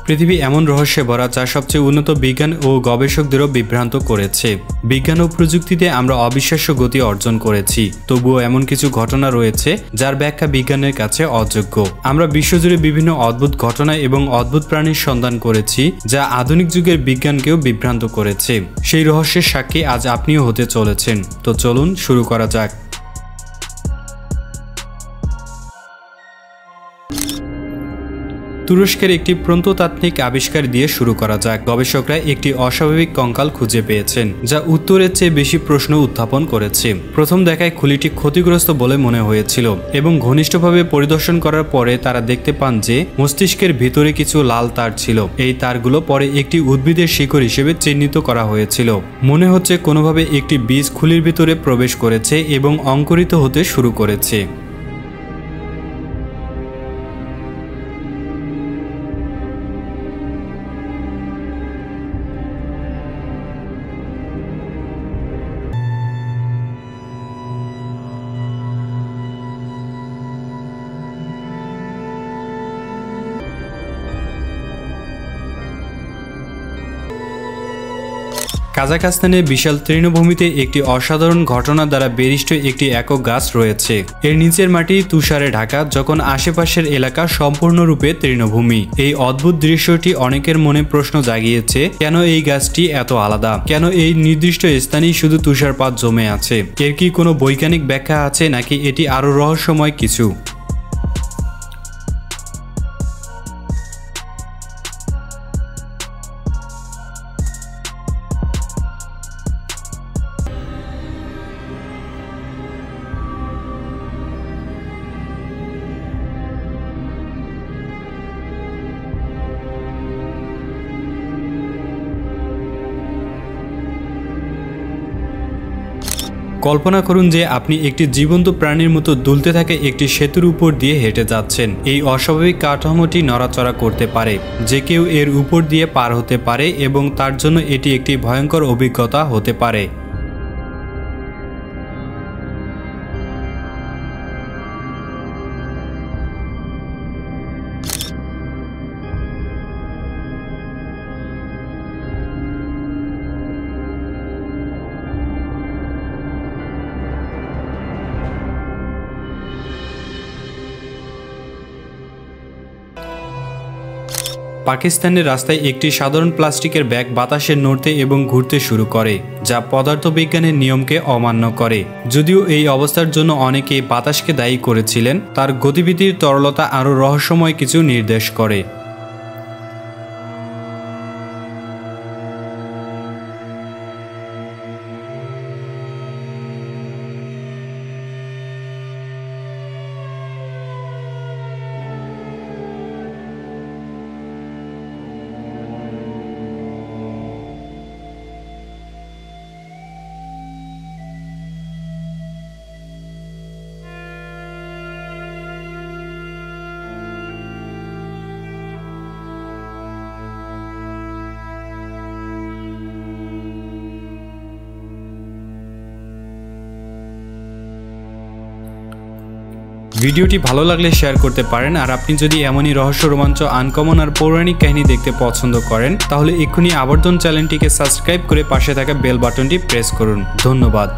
পৃথিবী এমন রহস্যে ভরা যা সবচেয়ে উন্নত বিজ্ঞান ও গবেষকদেরও বিভ্রান্ত করেছে। বিজ্ঞান ও প্রযুক্তিতে আমরা অবিশ্বাস্য গতি অর্জন করেছি, তবুও এমন কিছু ঘটনা রয়েছে যার ব্যাখ্যা বিজ্ঞানের কাছে অযোগ্য। আমরা বিশ্বজুড়ে বিভিন্ন অদ্ভুত ঘটনা এবং অদ্ভুত প্রাণীর সন্ধান করেছি যা আধুনিক যুগের বিজ্ঞানকেও বিভ্রান্ত করেছে। সেই রহস্যের সাক্ষী আজ আপনিও হতে চলেছেন। তো চলুন শুরু করা যাক। তুরস্কের একটি প্রত্নতাত্ত্বিক আবিষ্কার দিয়ে শুরু করা যাক। গবেষকরা একটি অস্বাভাবিক কঙ্কাল খুঁজে পেয়েছেন যা উত্তরের চেয়ে বেশি প্রশ্ন উত্থাপন করেছে। প্রথম দেখায় খুলিটি ক্ষতিগ্রস্ত বলে মনে হয়েছিল এবং ঘনিষ্ঠভাবে পরিদর্শন করার পরে তারা দেখতে পান যে মস্তিষ্কের ভিতরে কিছু লাল তার ছিল। এই তারগুলো পরে একটি উদ্ভিদের শিকড় হিসেবে চিহ্নিত করা হয়েছিল। মনে হচ্ছে কোনোভাবে একটি বীজ খুলির ভিতরে প্রবেশ করেছে এবং অঙ্কুরিত হতে শুরু করেছে। কাজাখস্তানের বিশাল তৃণভূমিতে একটি অসাধারণ ঘটনা দ্বারা বেরিষ্ট একটি একক গাছ রয়েছে। এর নিচের মাটি তুষারে ঢাকা, যখন আশেপাশের এলাকা সম্পূর্ণরূপে তৃণভূমি। এই অদ্ভুত দৃশ্যটি অনেকের মনে প্রশ্ন জাগিয়েছে, কেন এই গাছটি এত আলাদা, কেন এই নির্দিষ্ট স্থানেই শুধু তুষারপাত জমে আছে। এর কি কোনো বৈজ্ঞানিক ব্যাখ্যা আছে নাকি এটি আরও রহস্যময় কিছু? কল্পনা করুন যে আপনি একটি জীবন্ত প্রাণীর মতো দুলতে থাকে একটি সেতুর উপর দিয়ে হেঁটে যাচ্ছেন। এই অস্বাভাবিক কাঠামোটি নড়াচড়া করতে পারে, যে কেউ এর উপর দিয়ে পার হতে পারে এবং তার জন্য এটি একটি ভয়ঙ্কর অভিজ্ঞতা হতে পারে। পাকিস্তানের রাস্তায় একটি সাধারণ প্লাস্টিকের ব্যাগ বাতাসে নড়তে এবং ঘুরতে শুরু করে, যা পদার্থবিজ্ঞানের নিয়মকে অমান্য করে। যদিও এই অবস্থার জন্য অনেকে বাতাসকে দায়ী করেছিলেন, তার গতিবিধির তরলতা আরও রহস্যময় কিছু নির্দেশ করে। ভিডিওটি ভালো লাগলে শেয়ার করতে পারেন। আর আপনি যদি এমনই রহস্য, রোমাঞ্চ, আনকমন আর পৌরাণিক কাহিনী দেখতে পছন্দ করেন তাহলে এক্ষুনি আবর্তন চ্যানেলটিকে সাবস্ক্রাইব করে পাশে থাকা বেল বাটনটি প্রেস করুন। ধন্যবাদ।